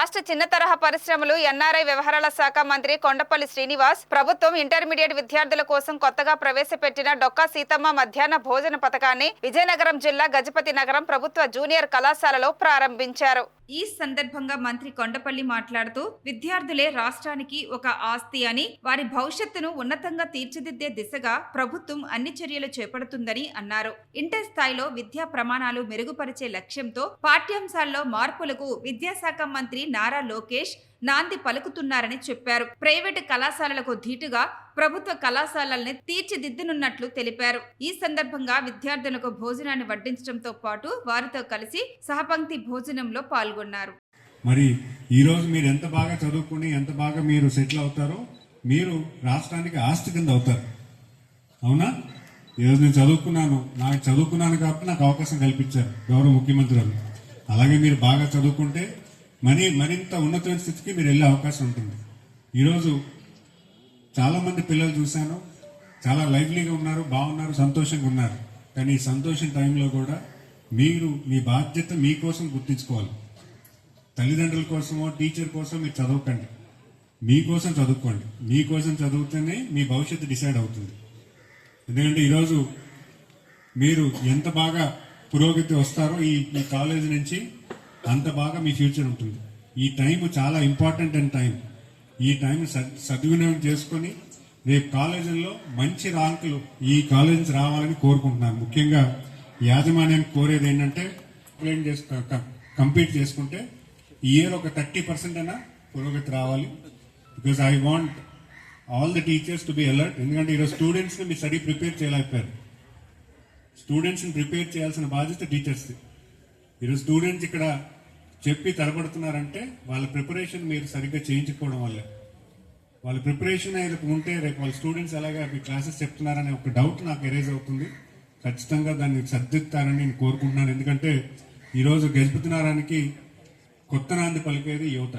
రాష్ట్ర చిన్న తరహా పరిశ్రమలు ఎన్ఆర్ఐ వ్యవహారాల శాఖ మంత్రి కొండపల్లి శ్రీనివాస్ ప్రభుత్వం ఇంటర్మీడియట్ విద్యార్థుల కోసం కొత్తగా ప్రవేశపెట్టిన డొక్కా సీతమ్మ మధ్యాహ్న భోజన పథకాన్ని విజయనగరం జిల్లా గజపతి నగరం ప్రభుత్వ జూనియర్ కళాశాలలో ప్రారంభించారు. ఈ సందర్భంగా మంత్రి కొండపల్లి మాట్లాడుతూ విద్యార్థులే రాష్ట్రానికి ఒక ఆస్తి అని, వారి భవిష్యత్తును ఉన్నతంగా తీర్చిదిద్దే దిశగా ప్రభుత్వం అన్ని చర్యలు చేపడుతుందని అన్నారు. ఇంటర్ స్థాయిలో విద్యా ప్రమాణాలు మెరుగుపరిచే లక్ష్యంతో పాఠ్యాంశాల్లో మార్పులకు విద్యాశాఖ మంత్రి నారా లోకేష్ నాంది పలుకుతున్నారని చెప్పారు. ప్రైవేటు కళాశాలలకు ధీటుగా ప్రభుత్వ కళాశాలల్ని తీర్చిదిద్దనున్నట్లు తెలిపారు. ఈ సందర్భంగా విద్యార్థులకు భోజనాన్ని వడ్డించడంతో పాటు వారితో కలిసి సహపంక్తి భోజనంలో పాల్గొన్నారు. మరి ఈరోజు మీరు ఎంత బాగా చదువుకుని ఎంత బాగా మీరు సెటిల్ అవుతారో మీరు రాష్ట్రానికి ఆస్తి కింద అవుతారు. అవునా? ఈరోజు నేను చదువుకున్నాను కాబట్టి నాకు అవకాశం కల్పించారు గౌరవ ముఖ్యమంత్రి గారు. అలాగే మీరు బాగా చదువుకుంటే మరింత ఉన్నతమైన స్థితికి మీరు వెళ్ళే అవకాశం ఉంటుంది. ఈరోజు చాలామంది పిల్లలు చూశాను, చాలా లైవ్లీగా ఉన్నారు, బాగున్నారు, సంతోషంగా ఉన్నారు. కానీ ఈ సంతోషం టైంలో కూడా మీరు మీ బాధ్యత మీకోసం గుర్తించుకోవాలి. తల్లిదండ్రుల కోసమో టీచర్ కోసం మీరు చదవకండి, మీకోసం చదువుకోండి. మీకోసం చదువుతూనే మీ భవిష్యత్తు డిసైడ్ అవుతుంది. ఎందుకంటే ఈరోజు మీరు ఎంత బాగా పురోగతి వస్తారో ఈ కాలేజ్ నుంచి అంత బాగా మీ ఫ్యూచర్ ఉంటుంది. ఈ టైం చాలా ఇంపార్టెంట్ అండ్ టైం. ఈ టైం సద్వినియోగం చేసుకొని రేపు కాలేజీల్లో మంచి ర్యాంకులు ఈ కాలేజీ రావాలని కోరుకుంటున్నాను. ముఖ్యంగా యాజమాన్యం కోరేది ఏంటంటే కంప్లీట్ చేసుకుంటే ఈ ఇయర్ ఒక 30% అయినా పురోగతి రావాలి. Because I want all the teachers to be alert. ఎందుకంటే ఈరోజు స్టూడెంట్స్ని మీ స్టడీ ప్రిపేర్ చేయలేకపోయారు. స్టూడెంట్స్ని ప్రిపేర్ చేయాల్సిన బాధ్యత టీచర్స్ది. ఈరోజు స్టూడెంట్స్ ఇక్కడ చెప్పి తరబడుతున్నారంటే వాళ్ళ ప్రిపరేషన్ మీరు సరిగ్గా చేయించుకోవడం వల్లే. వాళ్ళ ప్రిపరేషన్ ఉంటే రేపు వాళ్ళ స్టూడెంట్స్ ఎలాగా మీ క్లాసెస్ చెప్తున్నారనే ఒక డౌట్ నాకు ఎరేజ్ అవుతుంది. ఖచ్చితంగా దాన్ని సర్దిద్దుతారని నేను కోరుకుంటున్నాను. ఎందుకంటే ఈరోజు గజపతి నగరానికి కొత్త నాంది పలికేది యువత.